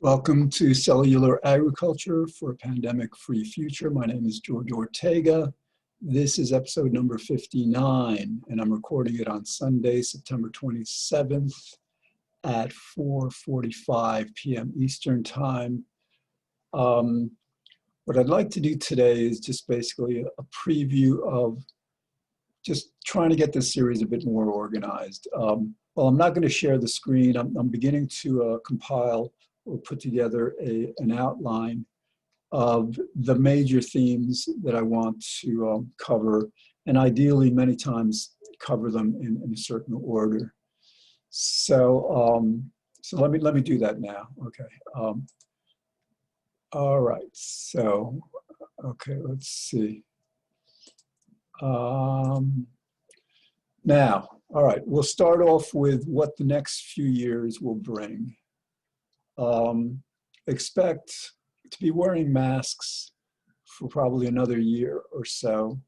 Welcome to Cellular Agriculture for a Pandemic-Free Future. My name is George Ortega. This is episode number 59, and I'm recording it on Sunday, September 27th at 4:45 p.m. Eastern Time. What I'd like to do today is just basically a preview of just trying to get this series a bit more organized. Well, I'm not going to share the screen. I'm beginning to compile or put together an outline of the major themes that I want to cover, and ideally many times cover them in a certain order. So let me do that now. Okay. All right. So okay, let's see. Now, all right, we'll start off with what the next few years will bring. Expect to be wearing masks for probably another year or so.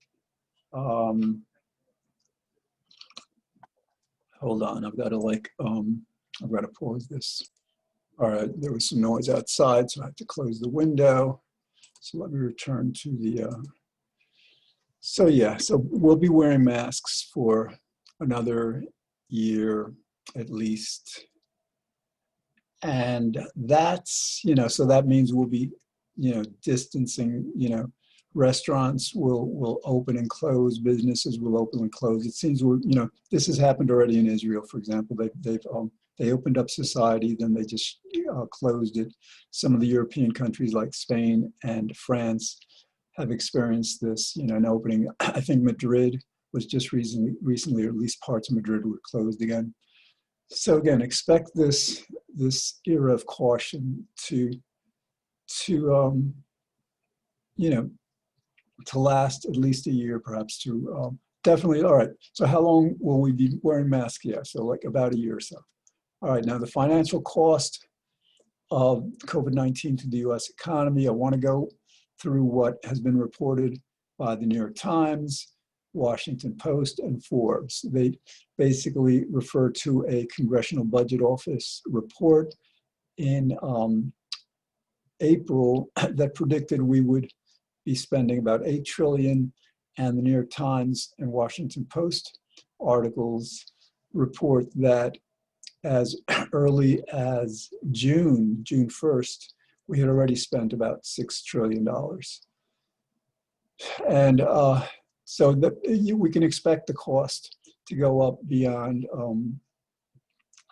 Hold on, I've got to pause this. All right, there was some noise outside, so I have to close the window. So let me return to the, so we'll be wearing masks for another year at least. And that's, so that means we'll be, distancing, restaurants will open and close, businesses will open and close. It seems this has happened already in Israel, for example. They opened up society, then they just closed it. Some of the European countries like Spain and France have experienced this, an opening. I think Madrid was just recently, or at least parts of Madrid were closed again. So again, expect this era of caution to last at least a year, perhaps to definitely. All right. So how long will we be wearing masks? Yeah. So like about a year or so. All right. Now the financial cost of COVID-19 to the U.S. economy. I want to go through what has been reported by the New York Times, Washington Post, and Forbes. They basically refer to a Congressional Budget Office report in April that predicted we would be spending about $8 trillion, and the New York Times and Washington Post articles report that as early as June 1st, we had already spent about $6 trillion. And so that we can expect the cost to go up beyond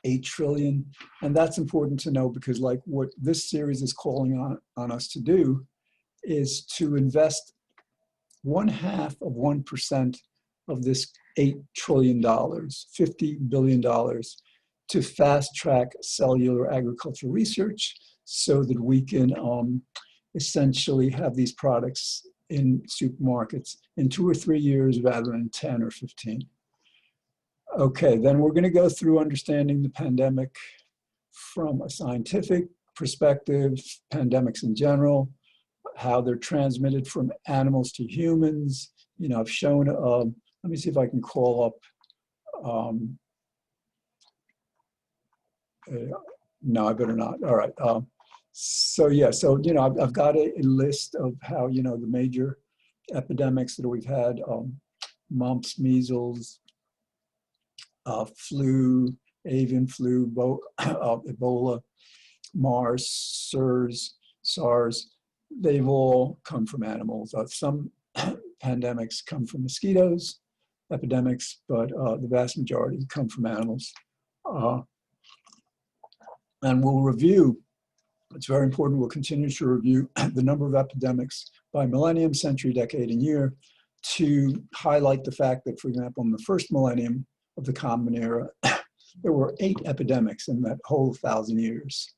$8 trillion. And that's important to know because like what this series is calling on us to do is to invest 0.5% of this $8 trillion, $50 billion, to fast track cellular agriculture research so that we can essentially have these products in supermarkets in 2 or 3 years rather than 10 or 15. Okay, then we're going to go through understanding the pandemic from a scientific perspective, pandemics in general, how they're transmitted from animals to humans. I've shown, let me see if I can call up, no, I better not. All right. I've got a list of how, the major epidemics that we've had, mumps, measles, flu, avian flu, Ebola, MERS, SARS, they've all come from animals. Some pandemics come from mosquitoes, epidemics, but the vast majority come from animals. And we'll review, it's very important, we'll continue to review the number of epidemics by millennium, century, decade, and year to highlight the fact that, for example, in the first millennium of the Common Era, there were 8 epidemics in that whole 1,000 years.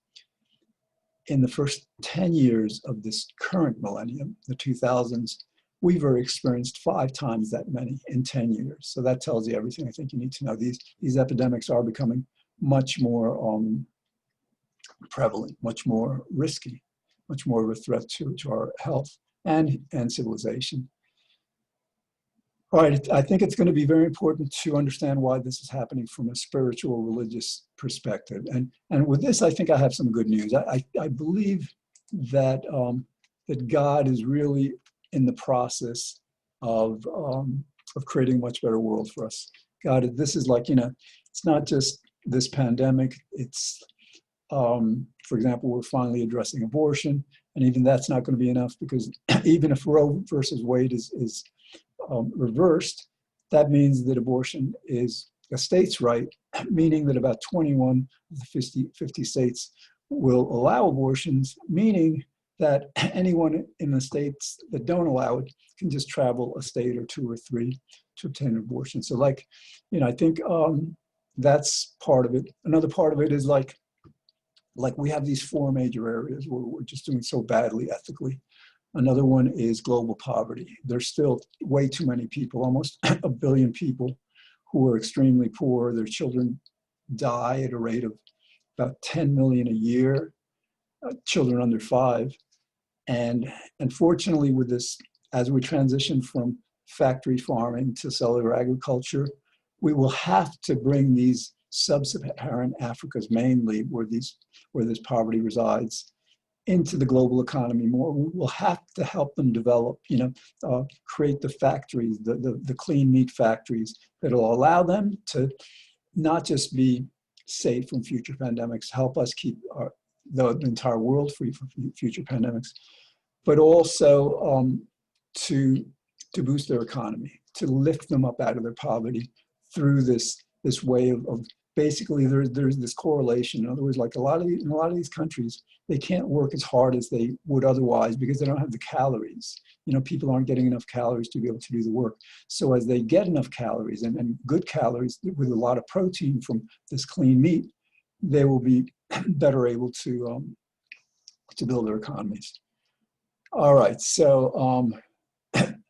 In the first 10 years of this current millennium, the 2000s, we've already experienced 5 times that many in 10 years. So that tells you everything I think you need to know. These epidemics are becoming much more prevalent, much more risky, much more of a threat to our health and civilization. All right, I think it's going to be very important to understand why this is happening from a spiritual, religious perspective. And with this, I think I have some good news. I believe that, that God is really in the process of creating a much better world for us. God, this is like, it's not just this pandemic. It's, for example, we're finally addressing abortion, and even that's not going to be enough, because even if Roe versus Wade is reversed, that means that abortion is a state's right, meaning that about 21 of the 50 states will allow abortions, meaning that anyone in the states that don't allow it can just travel a state or two or three to obtain an abortion. So like, I think that's part of it. Another part of it is like we have these four major areas where we're just doing so badly ethically. Another one is global poverty. There's still way too many people, almost a billion people, who are extremely poor. Their children die at a rate of about 10 million a year, children under 5. And unfortunately, with this, as we transition from factory farming to cellular agriculture, we will have to bring these sub-Saharan Africas, mainly where this poverty resides, into the global economy more. We will have to help them develop, create the factories, the clean meat factories that will allow them to not just be safe from future pandemics, help us keep the entire world free from future pandemics, but also to boost their economy, to lift them up out of their poverty through this way of basically there's this correlation. In other words, like in a lot of these countries, they can't work as hard as they would otherwise because they don't have the calories. People aren't getting enough calories to be able to do the work. So as they get enough calories and good calories with a lot of protein from this clean meat, they will be better able to build their economies. All right, so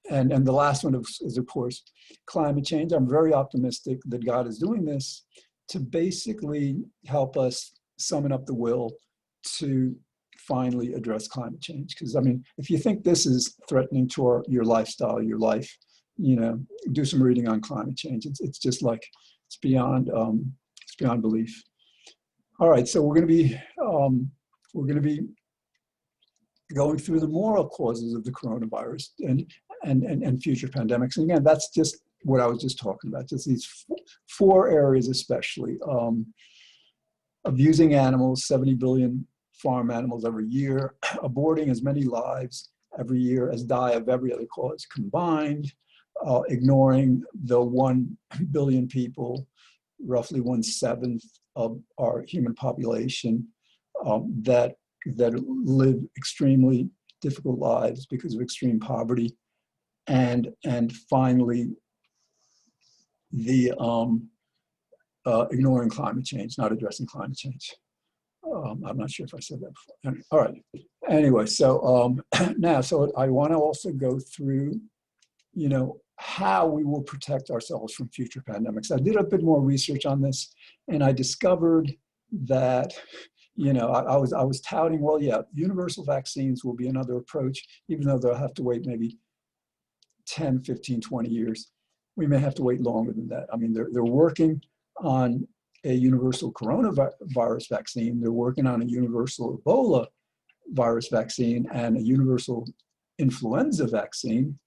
and the last one is of course climate change. I'm very optimistic that God is doing this to basically help us summon up the will to finally address climate change. Because if you think this is threatening to your lifestyle, your life, do some reading on climate change. It's just like it's beyond belief. All right, so we're going to be going through the moral causes of the coronavirus and future pandemics. And again, that's just what I was just talking about, just these four areas especially. Abusing animals, 70 billion farm animals every year, aborting as many lives every year as die of every other cause combined, ignoring the 1 billion people, roughly 1/7 of our human population, that live extremely difficult lives because of extreme poverty, and finally the ignoring climate change, not addressing climate change. I'm not sure if I said that before. All right. Anyway, so now, so I want to also go through, how we will protect ourselves from future pandemics. I did a bit more research on this, and I discovered that, I was touting, well, yeah, universal vaccines will be another approach, even though they'll have to wait maybe 10, 15, 20 years. We may have to wait longer than that. They're working on a universal coronavirus vaccine. They're working on a universal Ebola virus vaccine and a universal influenza vaccine.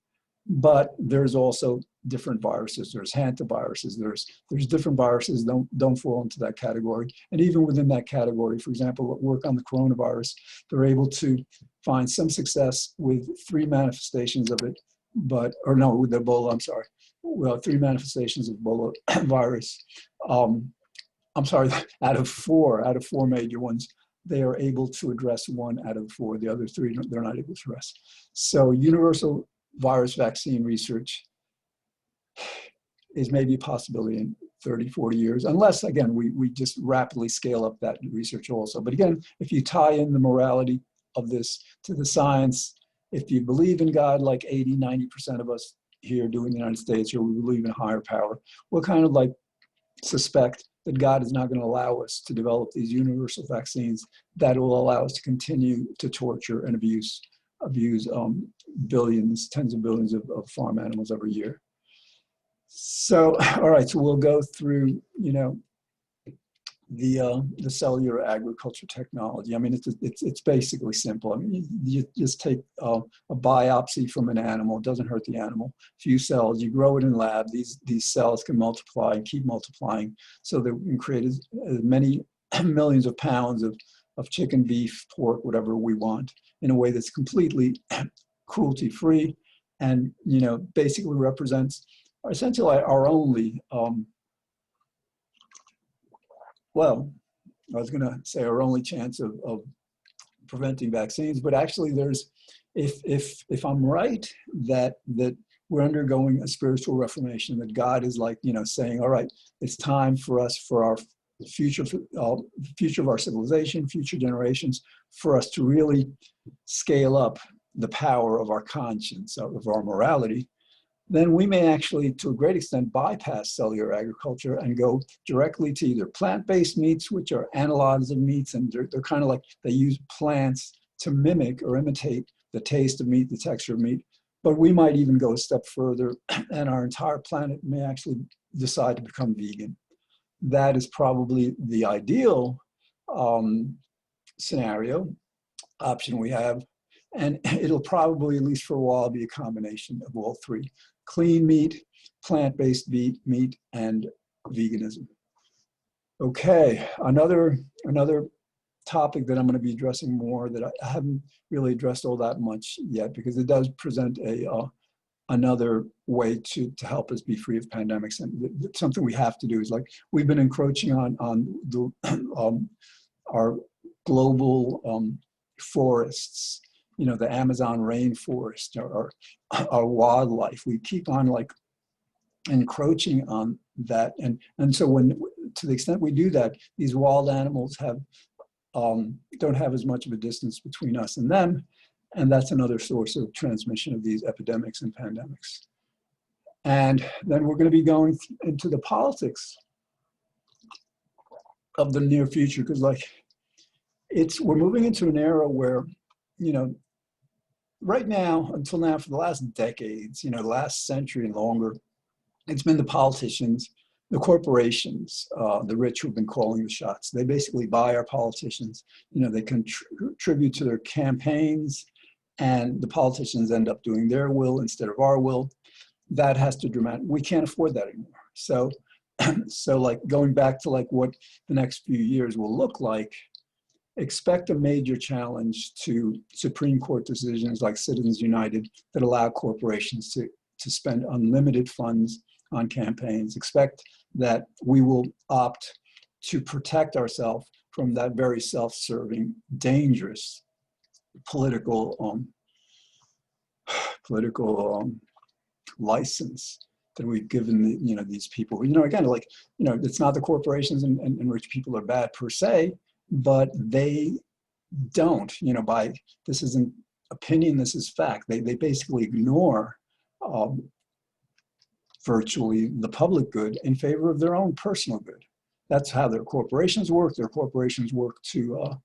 But there's also different viruses. There's hantaviruses. There's different viruses don't fall into that category. And even within that category, for example, work on the coronavirus, they're able to find some success with 3 manifestations of it, with Ebola, I'm sorry. Well, 3 manifestations of Ebola virus. Out of four major ones, they are able to address 1 out of 4. The other 3, they're not able to address. So universal virus vaccine research is maybe a possibility in 30, 40 years, unless, again, we just rapidly scale up that research also. But again, if you tie in the morality of this to the science, if you believe in God, like 80, 90% of us here do in the United States, or we believe in a higher power, we'll kind of like suspect that God is not going to allow us to develop these universal vaccines that will allow us to continue to torture and abuse billions, tens of billions of farm animals every year. So, all right, so we'll go through, the cellular agriculture technology. I mean, it's basically simple. I mean, you just take a biopsy from an animal. It doesn't hurt the animal. Few cells. You grow it in lab. These cells can multiply and keep multiplying, so that we can create as many millions of pounds of chicken, beef, pork, whatever we want, in a way that's completely cruelty-free, and basically represents essentially our only. Well, I was going to say our only chance of preventing vaccines, but actually there's, if I'm right, that we're undergoing a spiritual reformation, that God is like, saying, all right, it's time for us, for our future of our civilization, future generations, for us to really scale up the power of our conscience, of our morality. Then we may actually, to a great extent, bypass cellular agriculture and go directly to either plant-based meats, which are analogs of meats, and they're kind of like, they use plants to mimic or imitate the taste of meat, the texture of meat. But we might even go a step further, and our entire planet may actually decide to become vegan. That is probably the ideal scenario, option we have. And it'll probably, at least for a while, be a combination of all three: clean meat, plant-based meat, and veganism. Okay, another topic that I'm going to be addressing more, that I haven't really addressed all that much yet, because it does present another way to help us be free of pandemics. And something we have to do is, like, we've been encroaching on the our global forests, the Amazon rainforest, or our wildlife. We keep on like encroaching on that, and so to the extent we do that, these wild animals don't have as much of a distance between us and them, and that's another source of transmission of these epidemics and pandemics. And then we're going to be going into the politics of the near future, because we're moving into an era where, right now, until now, for the last decades, the last century and longer, it's been the politicians, the corporations, the rich, who've been calling the shots. They basically buy our politicians. They contribute to their campaigns, and the politicians end up doing their will instead of our will. That has to we can't afford that anymore. So like, going back to like what the next few years will look like, expect a major challenge to Supreme Court decisions like Citizens United that allow corporations to spend unlimited funds on campaigns. Expect that we will opt to protect ourselves from that very self-serving, dangerous political license that we've given these people. Again, it's not the corporations and rich people are bad per se, but they don't, this isn't opinion, this is fact. They basically ignore virtually the public good in favor of their own personal good. That's how their corporations work. Their corporations work to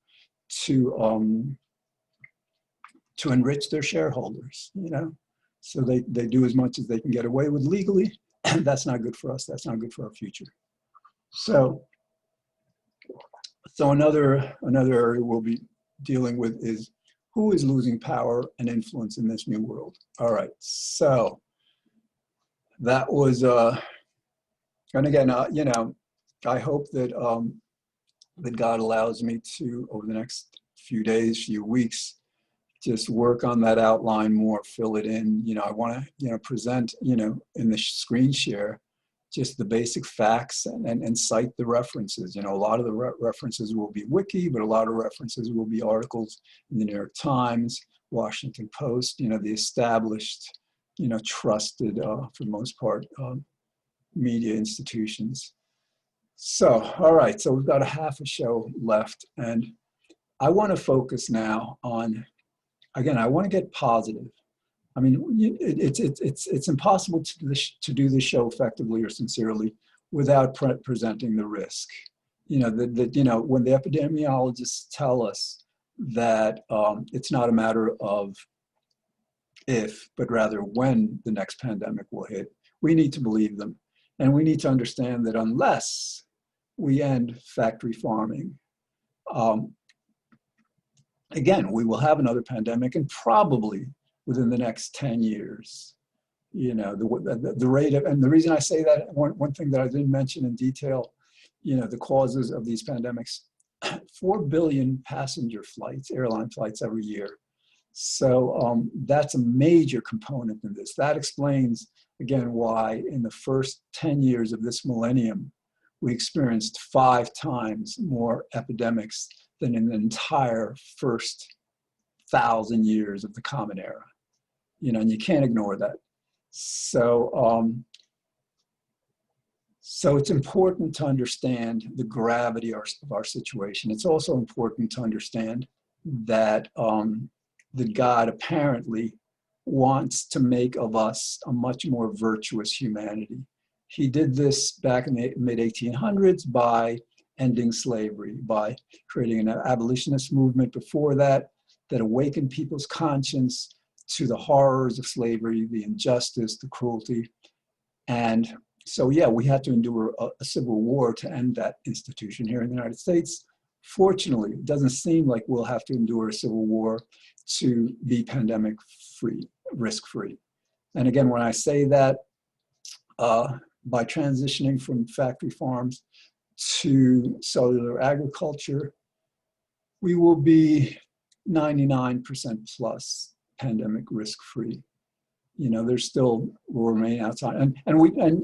enrich their shareholders, so they do as much as they can get away with legally, and that's not good for us. That's not good for our future. So another area we'll be dealing with is who is losing power and influence in this new world. All right, so that was, and again, I hope that that God allows me to, over the next few days, few weeks, just work on that outline more, fill it in. I want to, present, in the screen share, just the basic facts and cite the references. A lot of the references will be wiki, but a lot of references will be articles in the New York Times, Washington Post, the established, trusted, for the most part, media institutions. So, all right, so we've got a half a show left, and I want to focus now on, again, I want to get positive. I mean, it's impossible to do this show effectively or sincerely without presenting the risk. When the epidemiologists tell us that it's not a matter of if, but rather when the next pandemic will hit, we need to believe them. And we need to understand that unless we end factory farming, again, we will have another pandemic, and probably within the next 10 years. You know, the rate of, and the reason I say that, one thing that I didn't mention in detail, you know, the causes of these pandemics, 4 billion passenger flights, airline flights every year. So that's a major component in this. That explains, again, why in the first 10 years of this millennium, we experienced 5 times more epidemics than in the entire first 1,000 years of the Common Era. You know, and you can't ignore that. So, so it's important to understand the gravity of our situation. It's also important to understand that, that God apparently wants to make of us a much more virtuous humanity. He did this back in the mid-1800s by ending slavery, by creating an abolitionist movement before that, that awakened people's conscience to the horrors of slavery, the injustice, the cruelty. And so, yeah, we had to endure a civil war to end that institution here in the United States. Fortunately, it doesn't seem like we'll have to endure a civil war to be pandemic-free, risk-free. And again, when I say that, by transitioning from factory farms to cellular agriculture, we will be 99% plus pandemic risk-free. You know, there's still will remain outside, and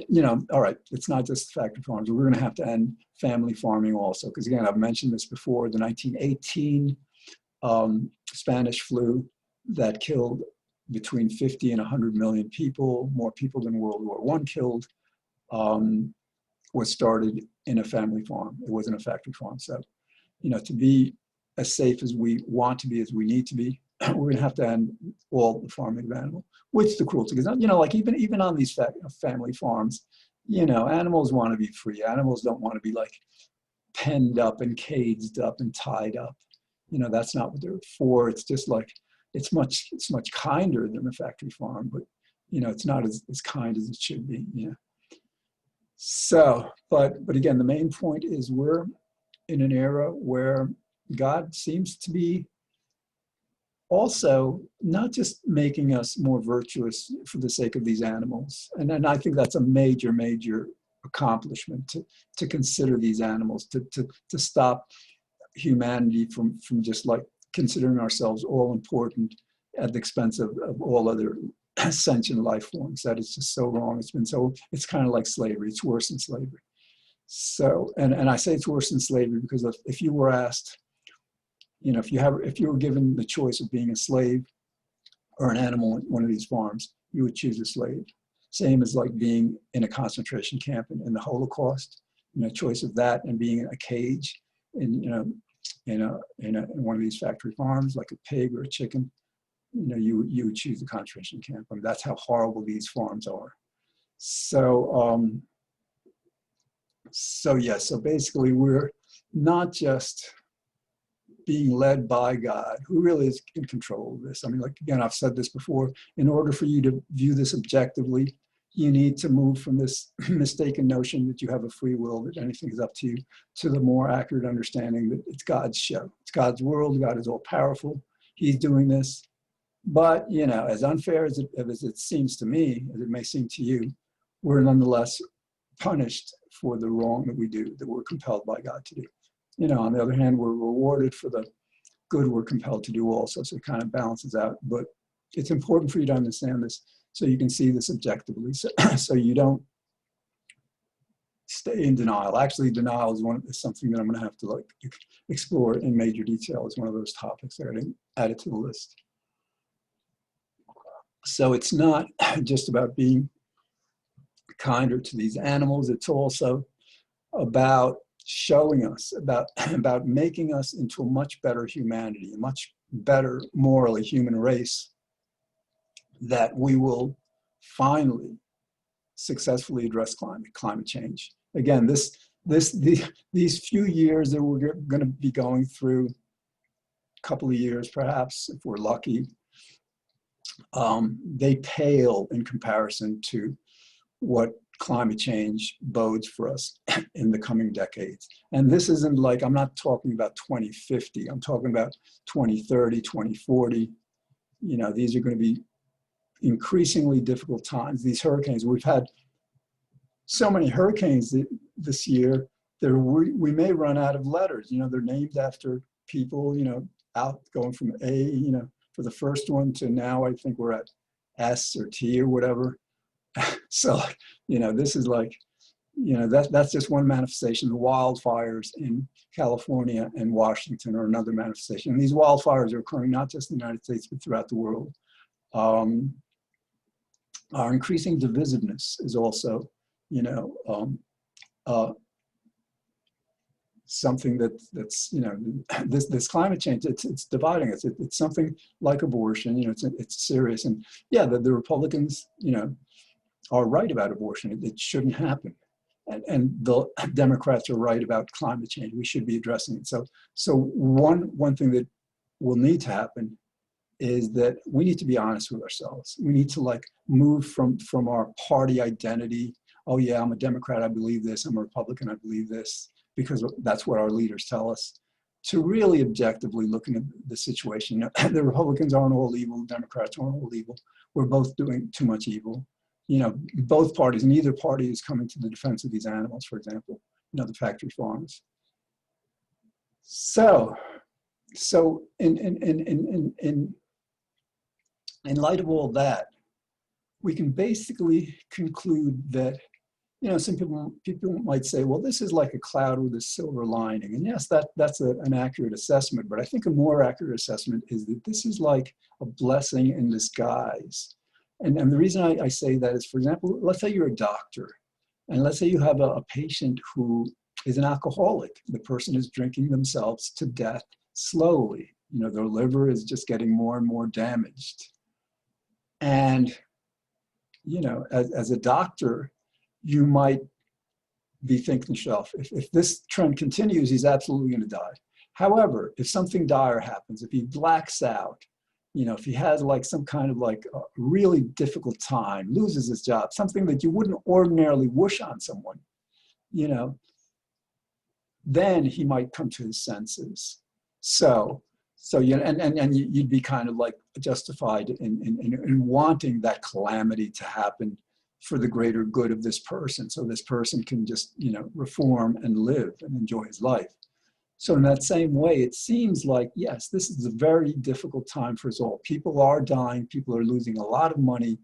you know, all right, it's not just factory farms. We're going to have to end family farming also, because again, I've mentioned this before. The 1918 Spanish flu that killed between 50 and 100 million people, more people than World War I killed, was started in a family farm. It wasn't a factory farm. So, you know, to be as safe as we want to be, as we need to be, we're going to have to end all the farming of animals, which the cruelty is. You know, like even on these family farms, you know, animals want to be free. Animals don't want to be like penned up and caged up and tied up. You know, that's not what they're for. It's just like, it's much kinder than a factory farm, but, you know, it's not as kind as it should be. Yeah. So, but again, the main point is we're in an era where God seems to be also not just making us more virtuous for the sake of these animals. And I think that's a major, major accomplishment to consider these animals, to stop humanity from just like considering ourselves all important at the expense of all other sentient life forms. That is just so wrong. It's kind of like slavery. It's worse than slavery. So, and I say it's worse than slavery because if you were asked, you know, if you were given the choice of being a slave or an animal in one of these farms, you would choose a slave. Same as like being in a concentration camp in the Holocaust, you know, choice of that and being in a cage in one of these factory farms, like a pig or a chicken, you know, you would choose the concentration camp. I mean, that's how horrible these farms are. So, so basically we're not just being led by God, who really is in control of this. I mean, like, again, I've said this before, in order for you to view this objectively, you need to move from this mistaken notion that you have a free will, that anything is up to you, to the more accurate understanding that it's God's show. It's God's world. God is all powerful. He's doing this. But, you know, as unfair as it seems to me, as it may seem to you, we're nonetheless punished for the wrong that we do, that we're compelled by God to do. You know, on the other hand, we're rewarded for the good we're compelled to do also. So it kind of balances out. But it's important for you to understand this so you can see this objectively, so you don't stay in denial. Actually, denial is something that I'm going to have to like explore in major detail. It's one of those topics that I didn't add it to the list. So it's not just about being kinder to these animals. It's also about showing us, about making us into a much better humanity, a much better morally human race, that we will finally successfully address climate change. Again, these few years that we're going to be going through, a couple of years perhaps, if we're lucky, they pale in comparison to what climate change bodes for us in the coming decades. And this isn't like, I'm not talking about 2050, I'm talking about 2030, 2040. You know, these are going to be increasingly difficult times. These hurricanes, we've had so many hurricanes this year that we may run out of letters. You know, they're named after people, you know, out going from A, you know, for the first one to now I think we're at S or T or whatever. So, you know, this is like, you know, that's just one manifestation. The wildfires in California and Washington are another manifestation. And these wildfires are occurring not just in the United States, but throughout the world. Our increasing divisiveness is also, you know, something that's, you know, this climate change, it's dividing us. It's something like abortion, you know, it's serious. And yeah, the Republicans, you know, are right about abortion. It shouldn't happen. And the Democrats are right about climate change. We should be addressing it. So one thing that will need to happen is that we need to be honest with ourselves. We need to like move from our party identity. Oh yeah, I'm a Democrat, I believe this. I'm a Republican, I believe this, because that's what our leaders tell us, to really objectively looking at the situation. The Republicans aren't all evil, the Democrats aren't all evil. We're both doing too much evil. You know, both parties, neither party is coming to the defense of these animals, for example, you know, the factory farms. So in light of all that, we can basically conclude that, you know, some people might say, well, this is like a cloud with a silver lining. And yes, that's an accurate assessment, but I think a more accurate assessment is that this is like a blessing in disguise. And the reason I say that is, for example, let's say you're a doctor, and let's say you have a patient who is an alcoholic. The person is drinking themselves to death slowly. You know, their liver is just getting more and more damaged. And, you know, as a doctor, you might be thinking to yourself, if this trend continues, he's absolutely going to die. However, if something dire happens, if he blacks out, you know, if he has like some kind of like a really difficult time, loses his job, something that you wouldn't ordinarily wish on someone, you know, then he might come to his senses. So you know, and you'd be kind of like justified in wanting that calamity to happen for the greater good of this person, so this person can just, you know, reform and live and enjoy his life. So in that same way, it seems like, yes, this is a very difficult time for us all. People are dying, people are losing a lot of money.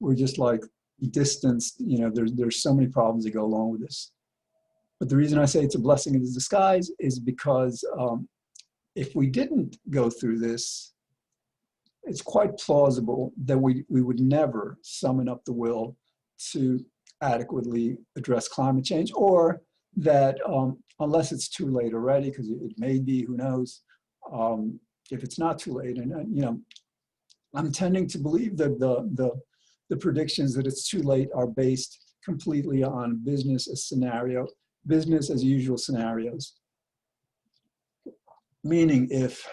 We're just like distanced, you know, there's so many problems that go along with this. But the reason I say it's a blessing in disguise is because if we didn't go through this, it's quite plausible that we would never summon up the will to adequately address climate change, or that unless it's too late already, because it may be, who knows, if it's not too late. And you know, I'm tending to believe that the predictions that it's too late are based completely on business as usual scenarios. Meaning if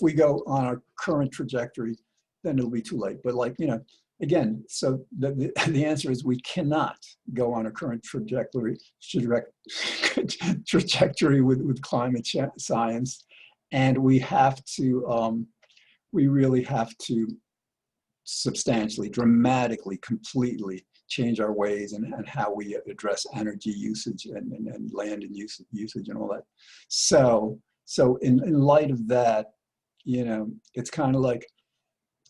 we go on our current trajectory, then it'll be too late. But like, you know, again, so the answer is we cannot go on a current trajectory with climate science. And we have to, we really have to substantially, dramatically, completely change our ways and how we address energy usage and land and usage and all that. So in light of that, you know, it's kind of like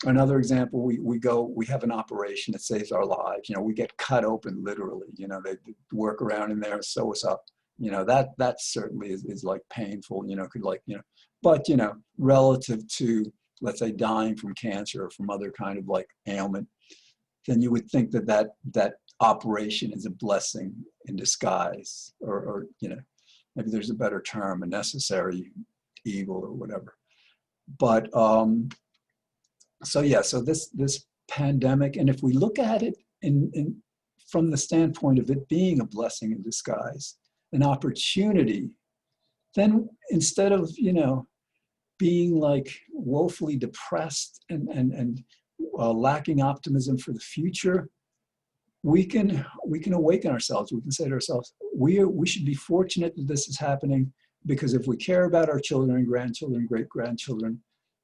another example. We have an operation that saves our lives. You know, we get cut open literally. You know, they work around in there and sew us up. You know, that certainly is like painful. You know, could like, you know, but you know, relative to, let's say, dying from cancer or from other kind of like ailment, then you would think that operation is a blessing in disguise, or you know, maybe there's a better term, a necessary evil or whatever. But so yeah, so this pandemic, and if we look at it from the standpoint of it being a blessing in disguise, an opportunity, then instead of, you know, being like woefully depressed and lacking optimism for the future, we can awaken ourselves. We can say to ourselves, we should be fortunate that this is happening, because if we care about our children and grandchildren, great-grandchildren,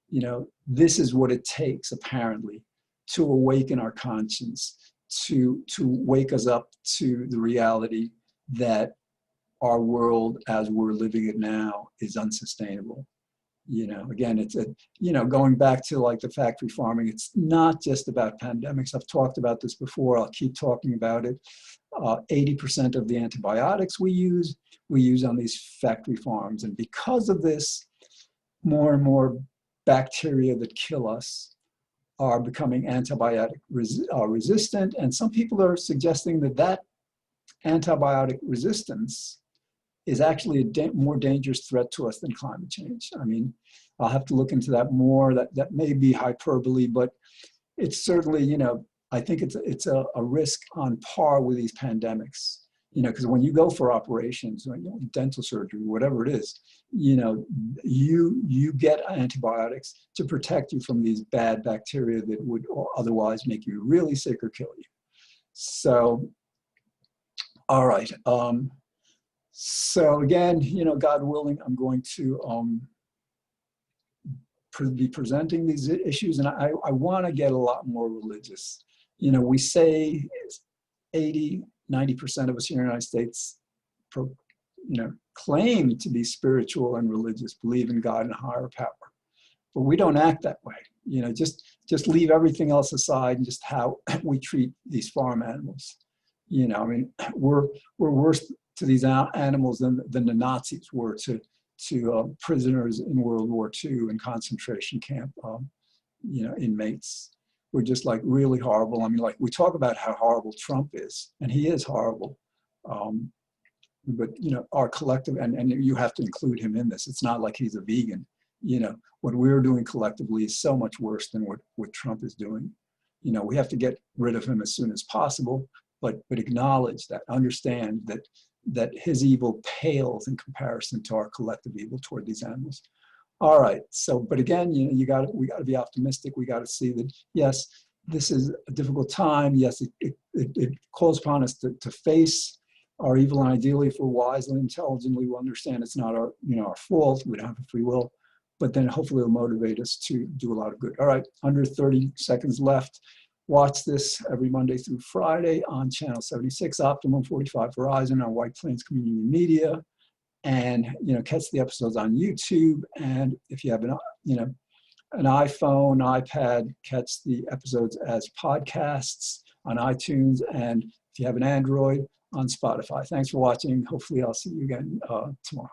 you know, this is what it takes, apparently, to awaken our conscience, to wake us up to the reality that our world as we're living it now is unsustainable. You know, again, it's you know, going back to like the factory farming, it's not just about pandemics. I've talked about this before. I'll keep talking about it. 80% of the antibiotics we use on these factory farms. And because of this, more and more bacteria that kill us are becoming antibiotic resistant. And some people are suggesting that that antibiotic resistance is actually a more dangerous threat to us than climate change. I mean, I'll have to look into that more. That may be hyperbole, but it's certainly, you know, I think it's a risk on par with these pandemics. You know, because when you go for operations, or, you know, dental surgery, whatever it is, you know, you get antibiotics to protect you from these bad bacteria that would otherwise make you really sick or kill you. So, all right. So again, you know, God willing, I'm going to be presenting these issues, and I want to get a lot more religious. You know, we say 80–90% of us here in the United States, you know, claim to be spiritual and religious, believe in God and higher power, but we don't act that way. You know, just leave everything else aside and just how we treat these farm animals. You know, I mean, we're worse to these animals than the Nazis were to prisoners in World War II and concentration camp, you know, inmates. We're just like really horrible. I mean, like we talk about how horrible Trump is, and he is horrible. But, you know, our collective, and you have to include him in this. It's not like he's a vegan. You know, what we're doing collectively is so much worse than what Trump is doing. You know, we have to get rid of him as soon as possible, but acknowledge that, understand that his evil pales in comparison to our collective evil toward these animals. All right, so, but again, you know, we got to be optimistic. We got to see that, yes, this is a difficult time. Yes, it calls upon us to face our evil, and ideally, if we're wise and intelligently, we'll understand it's not our, you know, our fault. We don't have a free will, but then hopefully it'll motivate us to do a lot of good. All right, under 30 seconds left. Watch this every Monday through Friday on channel 76, Optimum 45 Verizon, on White Plains Community Media, and, you know, catch the episodes on YouTube. And if you have an iPhone, iPad, catch the episodes as podcasts on iTunes, and if you have an Android, on Spotify. Thanks for watching. Hopefully I'll see you again tomorrow.